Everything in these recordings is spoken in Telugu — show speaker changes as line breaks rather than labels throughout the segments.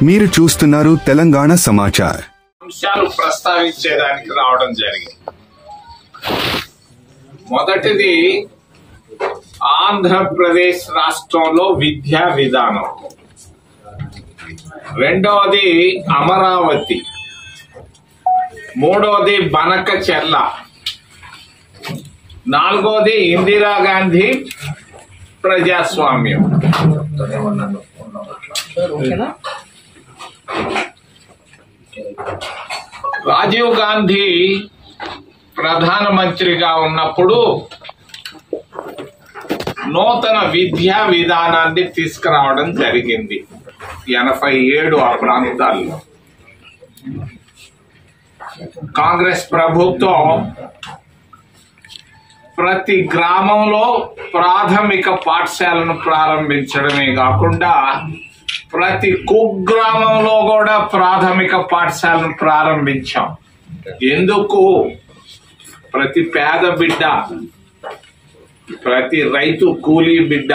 మీరు చూస్తున్నారు తెలంగాణ సమాచార్.
అంశాలు ప్రస్తావించేదానికి రావడం జరిగింది. మొదటిది ఆంధ్రప్రదేశ్ రాష్ట్రంలో విద్యా విధానం, రెండవది అమరావతి, మూడవది బనకచెర్ల, నాలుగవది ఇందిరాగాంధీ ప్రజాస్వామ్యం. రాజీవ్ గాంధీ ప్రధానమంత్రిగా ఉన్నప్పుడు నూతన విద్యా విధానాన్ని తీసుకురావడం జరిగింది 87 ఆ ప్రాంతాల్లో. కాంగ్రెస్ ప్రభుత్వం ప్రతి గ్రామంలో ప్రాథమిక పాఠశాలను ప్రారంభించడమే కాకుండా ప్రతి కుగ్రామంలో కూడా ప్రాథమిక పాఠశాలను ప్రారంభించాం. ఎందుకు? ప్రతి పేద బిడ్డ, ప్రతి రైతు కూలీ బిడ్డ,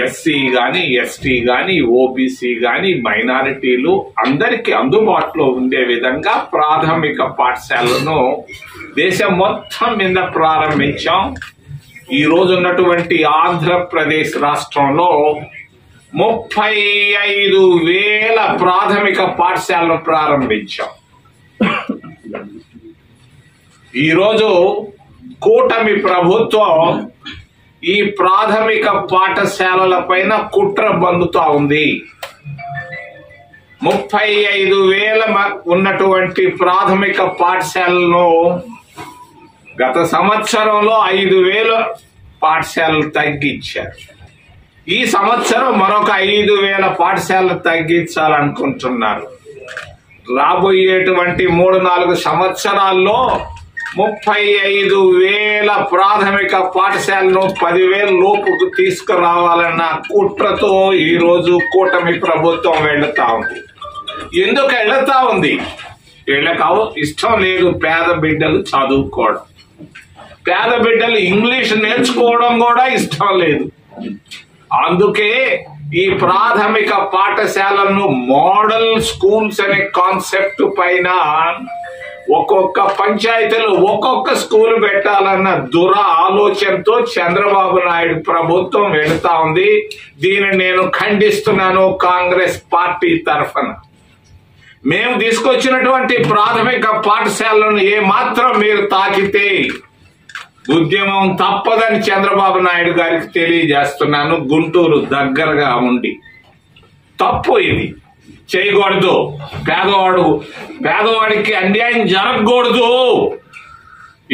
ఎస్సీ గాని ఎస్టీ గాని ఓబీసీ గాని మైనారిటీలు అందరికీ అందుబాటులో ఉండే విధంగా ప్రాథమిక పాఠశాలను దేశం మొత్తం మీద ప్రారంభించాం. ఈ రోజు ఉన్నటువంటి ఆంధ్రప్రదేశ్ రాష్ట్రంలో 35,000 ప్రాథమిక పాఠశాలను ప్రారంభించాం. ఈరోజు కూటమి ప్రభుత్వం ఈ ప్రాథమిక పాఠశాలల పైన కుట్ర బందుతా ఉంది. 35,000 ఉన్నటువంటి ప్రాథమిక పాఠశాలను గత సంవత్సరంలో 5,000 పాఠశాలలు తగ్గించారు. ఈ సంవత్సరం మరొక 5,000 పాఠశాలలు తగ్గించాలనుకుంటున్నారు. రాబోయేటువంటి 3-4 సంవత్సరాల్లో 35,000 ప్రాథమిక పాఠశాలను 10,000 లోపుకు తీసుకురావాలన్న కుట్రతో ఈ రోజు కూటమి ప్రభుత్వం వెళ్తా ఉంది. ఎందుకు వెళ్తా ఉంది? వీళ్ళకు ఇష్టం లేదు పేద బిడ్డలు చదువుకోవడం, పేద బిడ్డలు ఇంగ్లీష్ నేర్చుకోవడం కూడా ఇష్టం లేదు. అందుకే ఈ ప్రాథమిక పాఠశాలను మోడల్ స్కూల్స్ అనే కాన్సెప్ట్ పైన ఒక్కొక్క పంచాయతీలో ఒక్కొక్క స్కూల్ పెట్టాలన్న ఆలోచనతో చంద్రబాబు నాయుడు ప్రభుత్వం వెళుతా ఉంది. దీన్ని నేను ఖండిస్తున్నాను. కాంగ్రెస్ పార్టీ తరఫున మేము తీసుకొచ్చినటువంటి ప్రాథమిక పాఠశాలను ఏమాత్రం మీరు తాకితే ఉద్యమం తప్పదని చంద్రబాబు నాయుడు గారికి తెలియజేస్తున్నాను. గుంటూరు దగ్గరగా ఉండి తప్పు ఇది చేయకూడదు. పేదవాడికి అన్యాయం జరగకూడదు.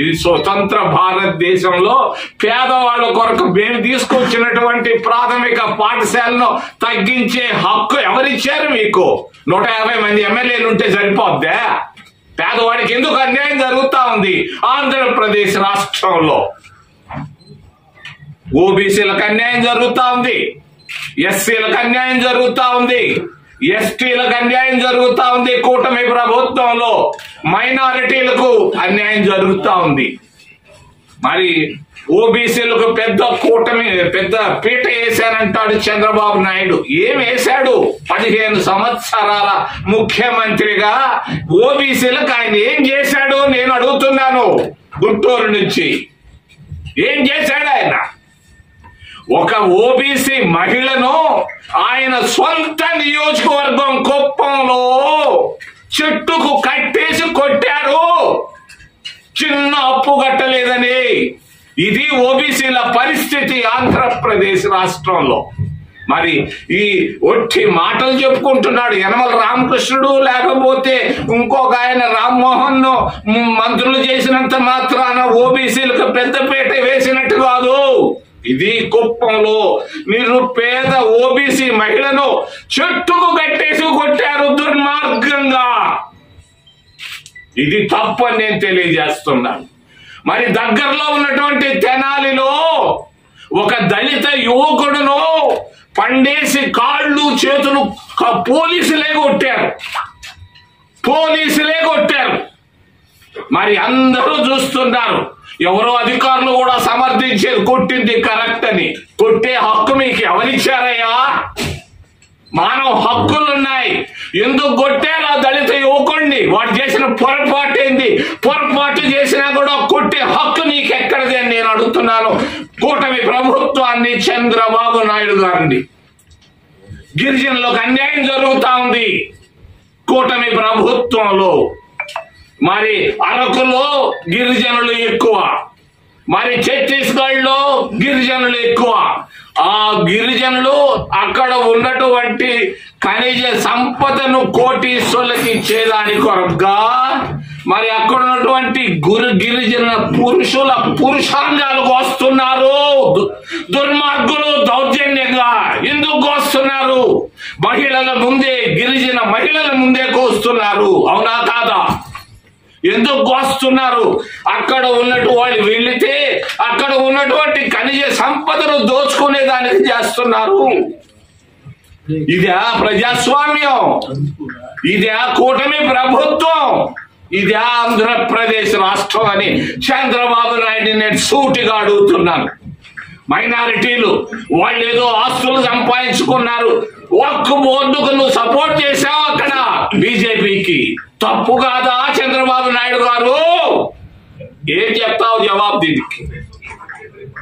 ఇది స్వతంత్ర భారతదేశంలో పేదవాళ్ళ కొరకు మేము తీసుకొచ్చినటువంటి ప్రాథమిక పాఠశాలను తగ్గించే హక్కు ఎవరిచ్చారు మీకు? 150 మంది ఎమ్మెల్యేలు ఉంటే సరిపోద్దా? పేదవాడికి ఎందుకు అన్యాయం జరుగుతా ఉంది? ఆంధ్రప్రదేశ్ రాష్ట్రంలో ఓబీసీలకు అన్యాయం జరుగుతా ఉంది, ఎస్సీలకు అన్యాయం జరుగుతా ఉంది, ఎస్టీలకు అన్యాయం జరుగుతా ఉంది. కూటమి ప్రభుత్వంలో మైనారిటీలకు అన్యాయం జరుగుతా ఉంది. మరి ఓబీసీలకు పెద్ద పీట వేశానంటాడు చంద్రబాబు నాయుడు. ఏం వేశాడు? 15 సంవత్సరాల ముఖ్యమంత్రిగా ఓబీసీలకు ఆయన ఏం చేశాడు నేను అడుగుతున్నాను. గుంటూరు నుంచి ఏం చేశాడు ఆయన? ఒక ఓబీసీ మహిళను ఆయన సొంత నియోజకవర్గం కుప్పంలో చెట్టుకు కట్టేసి కొట్టారు, చిన్న అప్పు కట్టలేదని. ఇది ఓబీసీల పరిస్థితి ఆంధ్రప్రదేశ్ రాష్ట్రంలో. మరి ఈ ఒట్టి మాటలు చెప్పుకుంటున్నాడు యనమల రామకృష్ణుడు, లేకపోతే ఇంకొక ఆయన రామ్మోహన్ మంత్రులు చేసినంత మాత్రాన ఓబీసీలకు పెద్దపీట వేసినట్టు కాదు. ఇది కుప్పంలో నిరుపేద ఓబీసీ మహిళను చెట్టుకు కట్టేసి కొట్టారు దుర్మార్గంగా. ఇది తప్పని నేను తెలియజేస్తున్నాను. మరి దగ్గరలో ఉన్నటువంటి తెనాలిలో ఒక దళిత యువకుడును పండేసి కాళ్ళు చేతులు పోలీసులే కొట్టారు. మరి అందరూ చూస్తున్నారు. ఎవరో అధికారులు కూడా సమర్థించేది కొట్టింది కరెక్ట్ అని. కొట్టే హక్కు మీకు ఎవరిచ్చారయ్యా? మానవ హక్కులున్నాయి. ఎందుకు కొట్టారు ఆ దళిత యువకుడిని? వాడు చేసిన పొరపాటు ఏంది? పొరపాటు చేసినా కూడా కొట్టే హక్కు నీకెక్కడిది అని నేను అడుగుతున్నాను కూటమి ప్రభుత్వాన్ని, చంద్రబాబు నాయుడు గారిని. గిరిజనులకు అన్యాయం జరుగుతా ఉంది కూటమి ప్రభుత్వంలో. మరి అరకులో గిరిజనులు ఎక్కువ, మరి ఛత్తీస్గఢ్ లో గిరిజనులు ఎక్కువ. ఆ గిరిజనులు అక్కడ ఉన్నటువంటి ఖనిజ సంపదను కోటీశ్వరులకు ఇచ్చేదాని కొరగా మరి అక్కడ ఉన్నటువంటి గిరిజన పురుషుల పురుషాంగాలు కోస్తున్నారు దుర్మార్గులు దౌర్జన్యంగా. ఎందుకు కోస్తున్నారు? మహిళల ముందే, గిరిజన మహిళల ముందే కోస్తున్నారు. అవునా కాదా? ఎందుకు కోస్తున్నారు? అక్కడ ఉన్నట్టు వాళ్ళు వెళితే అక్కడ ఉన్నటువంటి ఖనిజ సంపదను దోచుకునే దానికి చేస్తున్నారు. ఇదే ప్రజాస్వామ్యం? ఇదే కూటమి ప్రభుత్వం? ఇదే ఆంధ్రప్రదేశ్ రాష్ట్రం అని చంద్రబాబు నాయుడు నేను సూటిగా అడుగుతున్నాను. మైనారిటీలు వాళ్ళు ఏదో ఆస్తులు సంపాదించుకున్నారు, ఒక్క బోర్డుకు నువ్వు సపోర్ట్ చేశావు అక్కడ బీజేపీకి. తప్పు కాదా చంద్రబాబు నాయుడు గారు? ఏం చెప్తావు జవాబు దీనికి?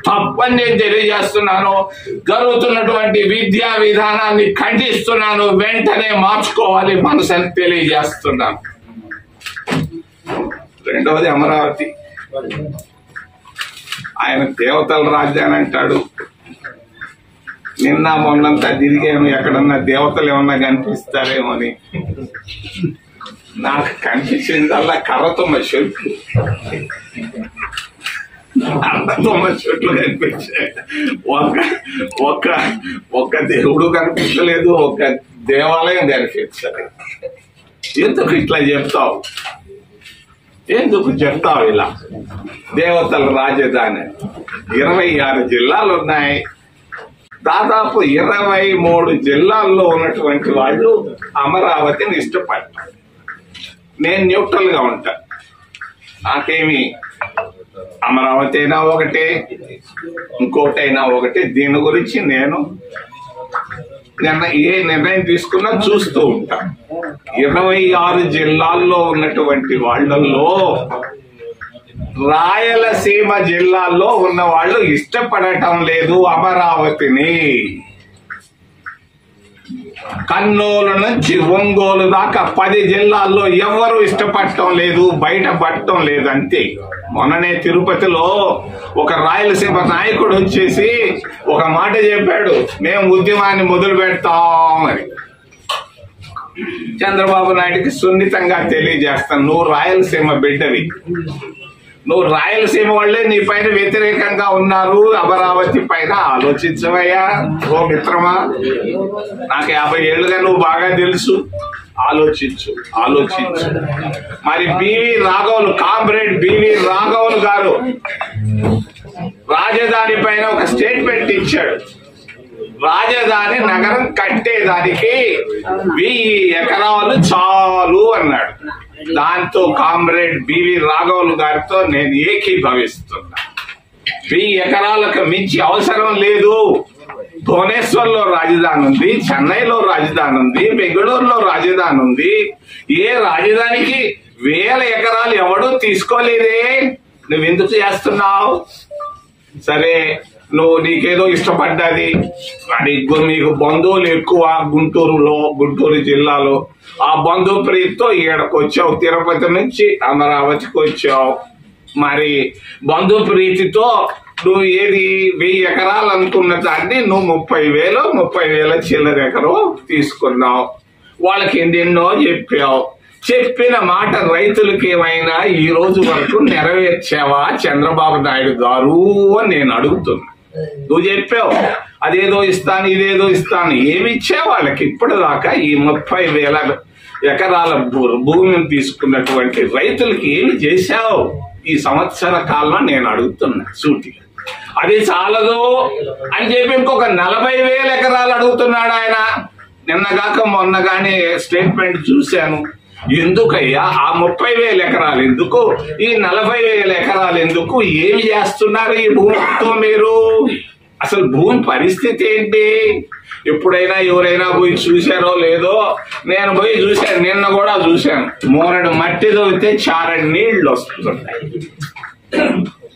తప్పని నేను తెలియజేస్తున్నాను. జరుగుతున్నటువంటి విద్యా విధానాన్ని ఖండిస్తున్నాను. వెంటనే మార్చుకోవాలి మనసని తెలియజేస్తున్నాను. రెండవది అమరావతి. ఆయన దేవతల రాజ్యాన్ని అంటాడు. నిన్న మొన్నంతా తిరిగాను, ఎక్కడన్నా దేవతలు ఏమన్నా కనిపిస్తారేమో అని. నాకు కనిపించిందల్లా కర్రతొమ్మ చెట్లు, అర్ధతొమ్మ చెట్లు కనిపించాయి. ఒక్క దేవుడు కనిపించలేదు, ఒక్క దేవాలయం కనిపించలేదు. ఎందుకు ఇట్లా చెప్తావు? ఎందుకు చెప్తావు ఇలా? దేవతల రాజధాని 26 జిల్లాలు ఉన్నాయి. దాదాపు 23 జిల్లాల్లో ఉన్నటువంటి వాళ్ళు అమరావతిని ఇష్టపడతారు. నేను న్యూట్రల్ గా ఉంటా. నాకేమి అమరావతి అయినా ఒకటే, ఇంకోటైనా ఒకటే. దీని గురించి నేను ఏ నిర్ణయం తీసుకున్నా చూస్తూ ఉంటా. 26 జిల్లాల్లో ఉన్నటువంటి వాళ్ళల్లో రాయలసీమ జిల్లాల్లో ఉన్న వాళ్ళు ఇష్టపడటం లేదు అమరావతిని. కర్నూలు నుంచి ఒంగోలు దాకా 10 జిల్లాల్లో ఎవరు ఇష్టపడటం లేదు, బయట పడటం లేదు. అంతే. మొన్ననే తిరుపతిలో ఒక రాయలసీమ నాయకుడు వచ్చేసి ఒక మాట చెప్పాడు, మేము ఉద్యమాన్ని మొదలు పెడతామని. చంద్రబాబు నాయుడికి సున్నితంగా తెలియజేస్తాను, నువ్వు రాయలసీమ బిడ్డవి. నువ్వు రాయలసీమ వాళ్ళే నీ పైన వ్యతిరేకంగా ఉన్నారు, అమరావతి పైన ఆలోచించవయ్యా ఓ మిత్రమా. నాకు 50 ఏళ్ళుగా నువ్వు బాగా తెలుసు. ఆలోచించు. మరి బివి రాఘవులు, కామ్రేడ్ బివి రాఘవులు గారు రాజధాని పైన ఒక స్టేట్మెంట్ ఇచ్చాడు. రాజధాని నగరం కట్టేదానికి 1000 ఎకరాలు చాలు అన్నాడు. దాంతో కామ్రేడ్ బివి రాఘవులు గారితో నేను ఏకీభవిస్తున్నా. 1000 ఎకరాలకు మించి అవసరం లేదు. భువనేశ్వర్లో రాజధాని ఉంది, చెన్నైలో రాజధాని ఉంది, బెంగళూరులో రాజధాని ఉంది. ఏ రాజధానికి 1000 ఎకరాలు ఎవడూ తీసుకోలేదే. నువ్వెందుకు చేస్తున్నావు? సరే, నీకేదో ఇష్టపడ్డది. నీకు బంధువులు ఎక్కువ గుంటూరు జిల్లాలో. ఆ బంధువు ప్రీతితో ఈడకు వచ్చావు, తిరుపతి నుంచి అమరావతికి వచ్చావు. మరి బంధు ప్రీతితో నువ్వు ఏది 1000 ఎకరాలు అనుకున్న దాన్ని నువ్వు 30,000 చిల్లర ఎకరం తీసుకున్నావు. వాళ్ళకి ఎన్నెన్నో చెప్పావు. చెప్పిన మాట రైతులకి ఏమైనా ఈ రోజు వరకు నెరవేర్చావా చంద్రబాబు నాయుడు గారు అని నేను అడుగుతున్నా. నువ్వు చెప్పావు అదేదో ఇస్తాను, ఇదేదో ఇస్తాను. ఏమి ఇచ్చావు వాళ్ళకి ఇప్పటిదాకా? ఈ 30,000 ఎకరాల భూమిని తీసుకున్నటువంటి రైతులకి ఏమి చేశావు ఈ సంవత్సర కాలంలో నేను అడుగుతున్నా సూటిగా. అది చాలదు అని చెప్పి ఇంకొక 40,000 ఎకరాలు అడుగుతున్నాడు ఆయన. నిన్నగాక మొన్న గానీ స్టేట్మెంట్ చూశాను. ఎందుకయ్యా ఆ 30,000 ఎకరాలు ఎందుకు? ఈ 40,000 ఎకరాలు ఎందుకు? ఏమి చేస్తున్నారు ఈ భూమితో మీరు? అసలు భూమి పరిస్థితి ఏంటి? ఎప్పుడైనా ఎవరైనా పోయి చూశారో లేదో, నేను పోయి చూశాను, నిన్న కూడా చూశాను. మోరడు మట్టి తవ్వితే చారడి నీళ్లు వస్తున్నాయి,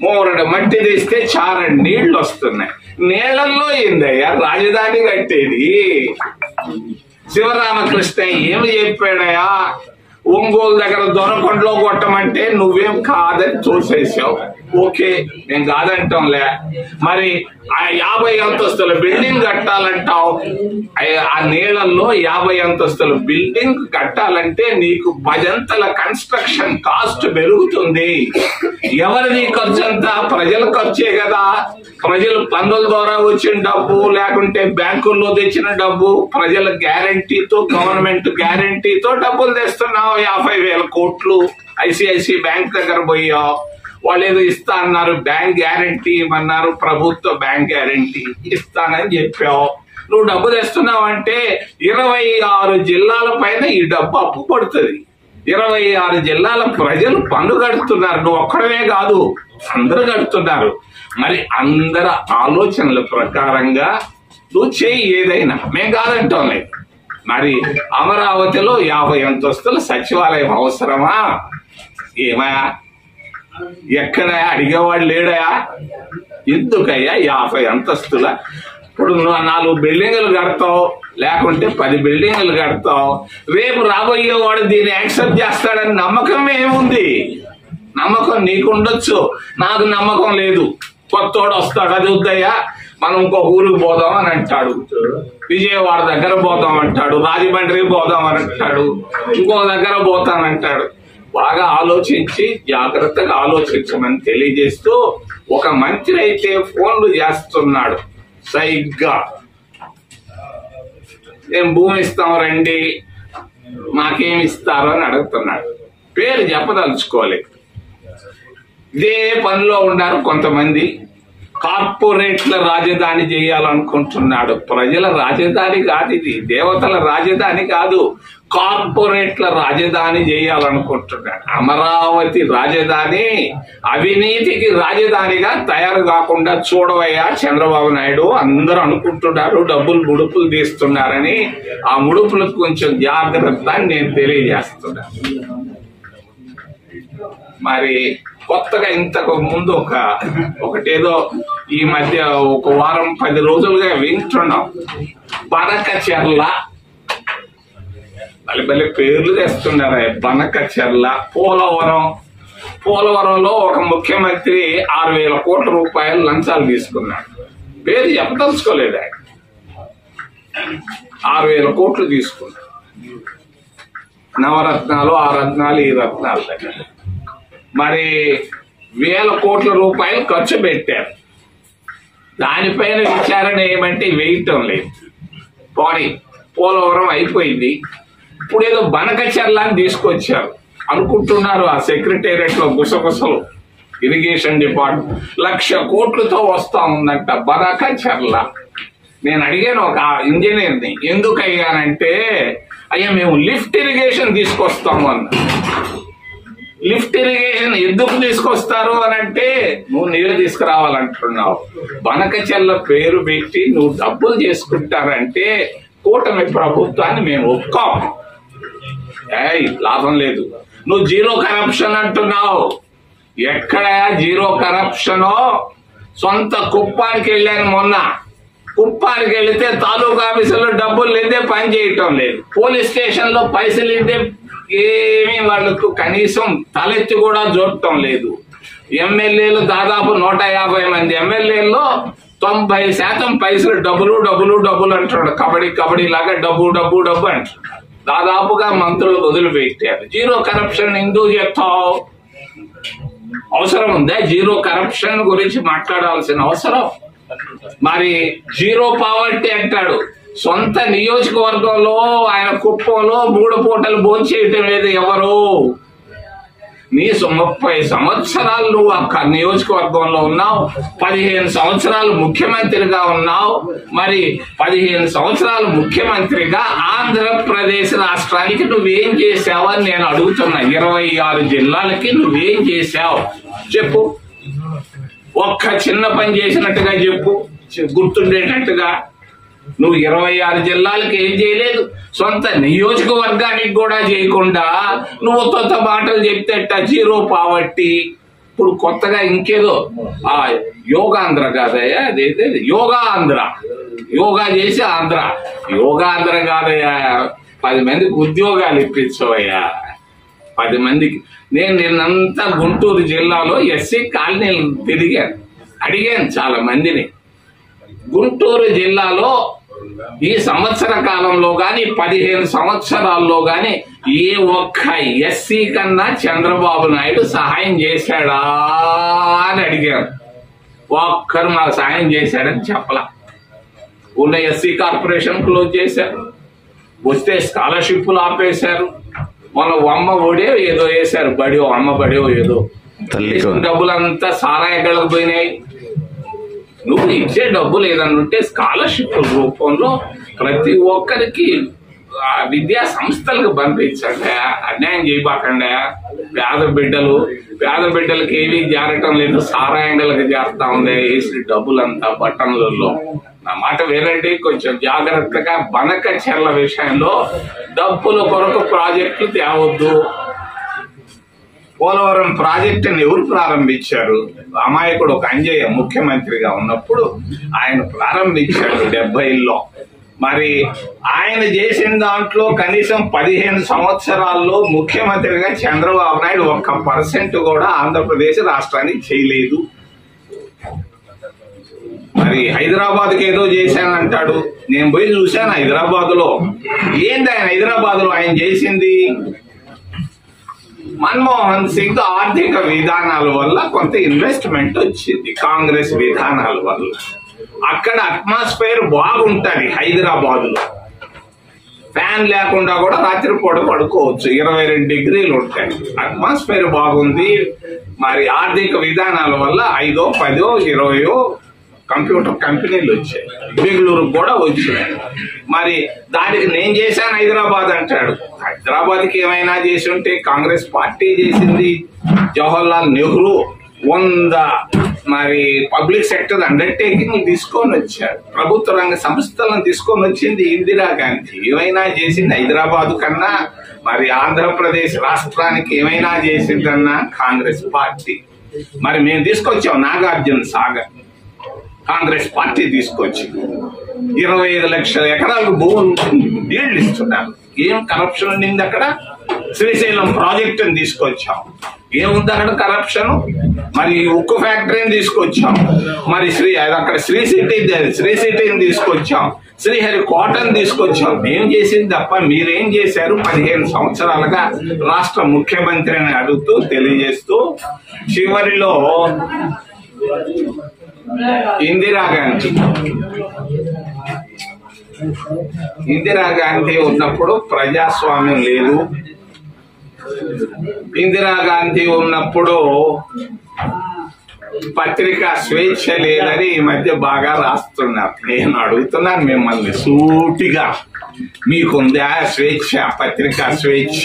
మోరడు మట్టి తీస్తే చారడి నీళ్లు వస్తున్నాయి. నీళ్లలో ఏందయ్యా రాజధాని కట్టేది? శివరామకృష్ణ ఏమి చెప్పాడయా? ఒంగోలు దగ్గర దొరకొండలో కొట్టమంటే నువ్వేం కాదని చూసేసావు. ఓకే, నేను కాదంటాంలే. మరి ఆ 50 అంతస్తుల బిల్డింగ్ కట్టాలంటావు. ఆ నీళ్లలో 50 అంతస్తుల బిల్డింగ్ కట్టాలంటే నీకు 10 అంతల కన్స్ట్రక్షన్ కాస్ట్ పెరుగుతుంది. ఎవరిది ఖర్చు అంతా? ప్రజల ఖర్చే కదా. ప్రజలు పన్నుల ద్వారా వచ్చిన డబ్బు, లేకుంటే బ్యాంకుల్లో తెచ్చిన డబ్బు, ప్రజల గ్యారంటీతో, గవర్నమెంట్ గ్యారంటీతో డబ్బులు తెస్తున్నావు. 50,000 కోట్లు ఐసిఐసి బ్యాంక్ దగ్గర పోయావు. వాళ్ళు ఏదో ఇస్తా అన్నారు, బ్యాంక్ గ్యారంటీ ఇవ్వన్నారు, ప్రభుత్వ బ్యాంక్ గ్యారంటీ ఇస్తానని చెప్పావు. నువ్వు డబ్బు తెస్తున్నావు అంటే 26 జిల్లాల పైన ఈ డబ్బు అప్పు పడుతుంది. 26 జిల్లాల ప్రజలు పన్ను కడుతున్నారు. నువ్వు ఒక్కడమే కాదు, అందరూ కడుతున్నారు. మరి అందరి ఆలోచనల ప్రకారంగా నువ్వు చేయి ఏదైనా, మేము కాదంటాం లేదు. మరి అమరావతిలో 50 అంతస్తుల సచివాలయం అవసరమా? ఏమయా, ఎక్కడ అడిగేవాడు లేడయా? ఎందుకయ్యా 50 అంతస్తుల? ఇప్పుడు నువ్వు 4 బిల్డింగులు కడతావు, లేకుంటే 10 బిల్డింగులు కడతావు. రేపు రాబోయేవాడు దీన్ని యాక్సెప్ట్ చేస్తాడని నమ్మకం ఏముంది? నమ్మకం నీకుండొచ్చు, నాకు నమ్మకం లేదు. కొత్తోడు వస్తాడు, అది వద్దయ్యా మనం ఇంకో ఊరికి పోదాం అని అంటాడు, విజయవాడ దగ్గర పోదాం అంటాడు, రాజమండ్రి పోదాం అని అంటాడు, ఇంకో దగ్గర పోతానంటాడు. బాగా ఆలోచించి జాగ్రత్తగా ఆలోచించమని తెలియజేస్తూ, ఒక మంత్రి అయితే ఫోన్లు చేస్తున్నాడు సైగ్గా, మేము భూమి ఇస్తాం రండి, మాకేమి ఇస్తారు అని అడుగుతున్నాడు. పేరు చెప్పదలుచుకోలేదు. ఇదే పనిలో ఉన్నారు కొంతమంది. కార్పొరేట్ల రాజధాని చేయాలనుకుంటున్నాడు. ప్రజల రాజధాని కాదు ఇది, దేవతల రాజధాని కాదు, కార్పొరేట్ల రాజధాని చేయాలనుకుంటున్నాడు. అమరావతి రాజధాని అవినీతికి రాజధానిగా తయారు కాకుండా చూడవయ్యా చంద్రబాబు నాయుడు. అందరూ అనుకుంటున్నారు డబ్బులు ముడుపులు తీస్తున్నారని. ఆ ముడుపులకు కొంచెం జాగ్రత్త అని నేను తెలియజేస్తున్నాను. మరి కొత్తగా ఇంతకు ముందు ఒకటేదో ఈ మధ్య 1 వారం 10 రోజులుగా వింటున్నాం, బనకచెర్ల. మళ్ళీ పేర్లు తెస్తున్నారు. బనకచెర్ల, పోలవరంలో ఒక ముఖ్యమంత్రి 6,000 కోట్ల రూపాయలు లంచాలు తీసుకున్నాడు. పేరు చెప్పదలుచుకోలేదు ఆయన. 6,000 కోట్లు తీసుకున్నాడు. నవరత్నాలు, ఆ రత్నాలు, ఈ రత్నాలు దగ్గర మరి 1,000 కోట్ల రూపాయలు ఖర్చు పెట్టారు. దానిపైన విచారణ ఏమంటే వేయటం లేదు. పోలవరం అయిపోయింది. ఇప్పుడు ఏదో బనకచెర్ల అని తీసుకొచ్చారు. అనుకుంటున్నారు ఆ సెక్రటేరియట్ లో గుసగుసలు, ఇరిగేషన్ డిపార్ట్మెంట్ 1,00,000 కోట్లతో వస్తా ఉందంట బనకచెర్ల. నేను అడిగాను ఒక ఇంజనీర్ని, ఎందుకు అయ్యానంటే, అయ్యా మేము లిఫ్ట్ ఇరిగేషన్ తీసుకొస్తాము అన్న. లిఫ్ట్ ఇరిగేషన్ ఎందుకు తీసుకొస్తారు అని అంటే, నువ్వు నీళ్లు తీసుకురావాలంటున్నావు. బనకచెర్ల పేరు పెట్టి నువ్వు డబ్బులు చేసుకుంటారంటే కూటమి ప్రభుత్వాన్ని మేము ఒప్పుకోం. లాభం లేదు. నువ్వు జీరో కరప్షన్ అంటున్నావు. ఎక్కడ జీరో కరప్షనో? సొంత కుప్పానికి వెళ్ళాను మొన్న. కుప్పానికి వెళితే తాలూకా ఆఫీసులో డబ్బులు లేదే పని చేయటం లేదు, పోలీస్ స్టేషన్ లో పైసలు లేదే ఏమీ వాళ్ళకు కనీసం తలెత్తి కూడా చూడటం లేదు. ఎమ్మెల్యేలు దాదాపు 150 మంది ఎమ్మెల్యేల్లో 90% పైసలు డబ్బులు డబ్బులు డబ్బులు అంటున్నాడు. కబడ్డీ లాగా డబ్బు డబ్బు డబ్బు అంటున్నాడు. దాదాపుగా మంత్రులు వదిలిపెట్టారు. జీరో కరప్షన్ ఎందుకు చెప్తావు? అవసరం ఉందా జీరో కరప్షన్ గురించి మాట్లాడాల్సిన అవసరం? మరి జీరో పావర్టీ అంటాడు. సొంత నియోజకవర్గంలో ఆయన కుప్పంలో 3 పూటలు భోంచేయటం లేదు ఎవరు? నీ 30 సంవత్సరాలు నువ్వు ఆ నియోజకవర్గంలో ఉన్నావు, 15 సంవత్సరాలు ముఖ్యమంత్రిగా ఉన్నావు. మరి 15 సంవత్సరాలు ముఖ్యమంత్రిగా ఆంధ్రప్రదేశ్ రాష్ట్రానికి నువ్వేం చేశావని నేను అడుగుతున్నా. 26 జిల్లాలకి నువ్వేం చేశావు చెప్పు. ఒక్క చిన్న పని చేసినట్టుగా చెప్పు, గుర్తుండేటట్టుగా. నువ్వు 26 జిల్లాలకు ఏం చేయలేదు, సొంత నియోజకవర్గానికి కూడా చేయకుండా నువ్వు కొత్త మాటలు చెప్తే జీరో పావర్టీ. ఇప్పుడు కొత్తగా ఇంకేదో యోగాంధ్ర కాదయ్యా, అదైతే యోగా ఆంధ్ర, యోగా చేసి ఆంధ్ర, యోగాంధ్ర కాదయ్యా. 10 మందికి ఉద్యోగాలు ఇప్పించవయ్యా, 10 మందికి. నేను నిన్నంతా గుంటూరు జిల్లాలో ఎస్సీ కాలనీలు తిరిగాను, అడిగాను చాలా మందిని. గుంటూరు జిల్లాలో ఈ సంవత్సర కాలంలో గాని 15 సంవత్సరాల్లో గాని ఏ ఒక్క ఎస్సీ కన్నా చంద్రబాబు నాయుడు సహాయం చేశాడా అని అడిగారు. ఒక్కరు మాకు సహాయం చేశాడని చెప్పలా. ఉన్న ఎస్సీ కార్పొరేషన్ క్లోజ్ చేశారు, వస్తే స్కాలర్షిప్లు ఆపేశారు. మన అమ్మ ఒడే ఏదో వేశారు, బడియో అమ్మ బడియో ఏదో, డబ్బులంతా సారాయగలకు పోయినాయి. నువ్వు ఇచ్చే డబ్బులు ఏదన్నా ఉంటే స్కాలర్షిప్ రూపంలో ప్రతి ఒక్కరికి విద్యా సంస్థలకు పంపించండి, అన్యాయం చేయబాకండి. పేద బిడ్డలకి ఏమీ జారటం లేదు, సారాయంగలకు జారుతా ఉంది వేసి డబ్బులంతా బట్టన్లలో. నా మాట వేరండి, కొంచెం జాగ్రత్తగా బనక చెర్ల విషయంలో డబ్బుల కొరకు ప్రాజెక్టులు తేవద్దు. పోలవరం ప్రాజెక్టుని ఎవరు ప్రారంభించారు? అమాయకుడు ఒక అంజయ్య ముఖ్యమంత్రిగా ఉన్నప్పుడు ఆయన ప్రారంభించాడు 70లో. మరి ఆయన చేసిన దాంట్లో కనీసం 15 సంవత్సరాల్లో ముఖ్యమంత్రిగా చంద్రబాబు నాయుడు 1% కూడా ఆంధ్రప్రదేశ్ రాష్ట్రానికి చేయలేదు. మరి హైదరాబాద్కి ఏదో చేశానంటాడు. నేను పోయి చూశాను హైదరాబాద్ లో. ఏంది హైదరాబాద్ లో ఆయన చేసింది? మన్మోహన్ సింగ్ ఆర్థిక విధానాల వల్ల కొంత ఇన్వెస్ట్మెంట్ వచ్చింది, కాంగ్రెస్ విధానాల వల్ల. అక్కడ అట్మాస్ఫియర్ బాగుంటది హైదరాబాద్ లో, ఫ్యాన్ లేకుండా కూడా రాత్రిపూట పడుకోవచ్చు, 22 డిగ్రీలు ఉంటాయి, అట్మాస్ఫియర్ బాగుంది. మరి ఆర్థిక విధానాల వల్ల 5, 10, 20 కంప్యూటర్ కంపెనీలు వచ్చాయి, బెంగళూరుకు కూడా వచ్చినాయి. మరి దానికి నేను చేశాను హైదరాబాద్ అంటాడు. హైదరాబాద్కి ఏమైనా చేసి ఉంటే కాంగ్రెస్ పార్టీ చేసింది. జవహర్లాల్ నెహ్రూ 100 మరి పబ్లిక్ సెక్టర్ అండర్టేకింగ్ తీసుకొని వచ్చారు, ప్రభుత్వ రంగ సంస్థలను తీసుకొని వచ్చింది ఇందిరాగాంధీ. ఏమైనా చేసింది హైదరాబాద్ కన్నా, మరి ఆంధ్రప్రదేశ్ రాష్ట్రానికి ఏమైనా చేసిందన్నా కాంగ్రెస్ పార్టీ. మరి మేము తీసుకొచ్చాం నాగార్జున సాగర్, కాంగ్రెస్ పార్టీ తీసుకొచ్చి 25 లక్షల ఎకరాలకు భూములు నీళ్లు ఇస్తున్నారు. ఏం కరప్షన్ ఉండింది అక్కడ? శ్రీశైలం ప్రాజెక్టుని తీసుకొచ్చాం, ఏముంది అక్కడ కరప్షన్? మరి ఉక్కు ఫ్యాక్టరీని తీసుకొచ్చాం, మరి అక్కడ శ్రీ సిటీని తీసుకొచ్చాం, శ్రీహరి కోటను తీసుకొచ్చాం. ఏం చేసింది తప్ప మీరేం చేశారు 15 సంవత్సరాలుగా రాష్ట్ర ముఖ్యమంత్రిని అడుగుతూ తెలియజేస్తూ చివరిలో ఇందిరాగాంధీ ఉన్నప్పుడు ప్రజాస్వామ్యం లేదు, ఇందిరాగాంధీ ఉన్నప్పుడు పత్రికా స్వేచ్ఛ లేదని ఈ మధ్య బాగా రాస్తున్నారు. నేను అడుగుతున్నాను మిమ్మల్ని సూటిగా, మీకుందా స్వేచ్ఛ, పత్రికా స్వేచ్ఛ?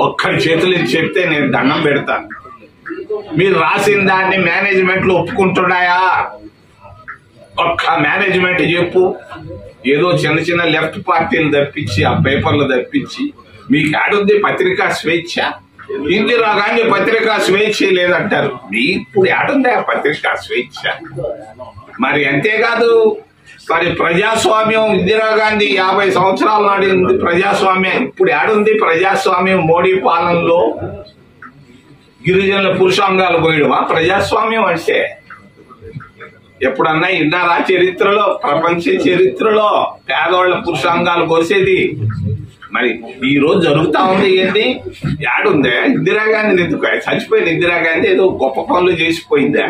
ఒక్కరి చేతులు చెప్తే నేను దండం పెడతాను. మీరు రాసిన దాన్ని మేనేజ్మెంట్లు ఒప్పుకుంటున్నాయా? ఒక్క మేనేజ్మెంట్ చెప్పు. ఏదో చిన్న చిన్న లెఫ్ట్ పార్టీలు తప్పించి, ఆ పేపర్లు తప్పించి మీకు ఆడుంది పత్రికా స్వేచ్ఛ? ఇందిరాగాంధీ పత్రికా స్వేచ్ఛ లేదంటారు, ఇప్పుడు ఆడుంది ఆ పత్రికా స్వేచ్ఛ? మరి అంతేకాదు, మరి ప్రజాస్వామ్యం ఇందిరాగాంధీ 50 సంవత్సరాల నాడు ఉంది ప్రజాస్వామ్యం, ఇప్పుడు ఆడుంది ప్రజాస్వామ్యం? మోడీ పాలనలో గిరిజనుల పురుషాంగాలు పోయడమా ప్రజాస్వామ్యం అంటే? ఎప్పుడన్నా విన్నారా చరిత్రలో, ప్రపంచ చరిత్రలో పేదవాళ్ల పురుషాంగాలు కోసేది? మరి ఈ రోజు జరుగుతా ఉంది. ఏంటి యాడుందే? ఇందిరాగాంధీని ఎందుకు? చచ్చిపోయింది ఇందిరాగాంధీ ఏదో గొప్ప పనులు చేసిపోయిందా?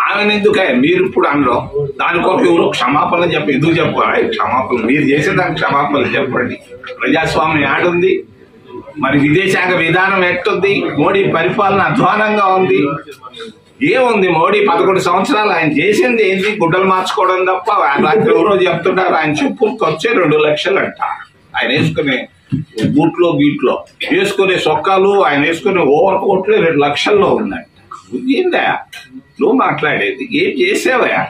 ఆమెను ఎందుకే మీరు ఇప్పుడు అనడం? దానికొక ఎవరు క్షమాపణ చెప్పి ఎందుకు చెప్పాలి? క్షమాపణ మీరు చేసే దానికి క్షమాపణలు చెప్పండి. ప్రజాస్వామ్యం యాడుంది? మరి విదేశాంగ విధానం ఎట్టుంది? మోడీ పరిపాలన అధ్వానంగా ఉంది. ఏముంది మోడీ 11 సంవత్సరాలు ఆయన చేసింది ఏంటి? గుడ్డలు మార్చుకోవడం తప్ప. రాత్రి ఎవరో చెప్తుంటారు ఆయన చెప్పులకు వచ్చే 2 లక్షలు అంట. ఆయన వేసుకునే బూట్లో గీట్లో వేసుకునే సొక్కాలు, ఆయన వేసుకునే ఓవర్ కోట్లు 2 లక్షల్లో ఉందంట. ఏందా నువ్వు మాట్లాడేది? ఏం చేసావా?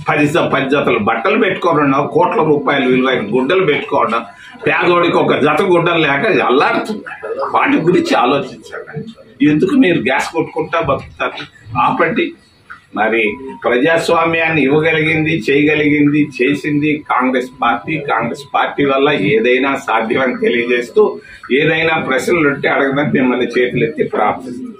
10 జతలు బట్టలు పెట్టుకోవడం, కోట్ల రూపాయలు విలువైన గుడ్డలు పెట్టుకోవడం, పేదోడికి ఒక జత గుడ్డలు లేక అల్లాడుతున్నారు. వాటి గురించి ఆలోచించండి. ఎందుకు మీరు గ్యాస్ కొట్టుకుంటా బతుకుతారు? ఆపండి. మరి ప్రజాస్వామ్యాన్ని ఇవ్వగలిగింది, చేయగలిగింది, చేసింది కాంగ్రెస్ పార్టీ. కాంగ్రెస్ పార్టీ వల్ల ఏదైనా సాధ్యమని తెలియజేస్తూ, ఏదైనా ప్రశ్నలు ఉంటే అడగదని మిమ్మల్ని చేతులెత్తి ప్రార్థిస్తుంది.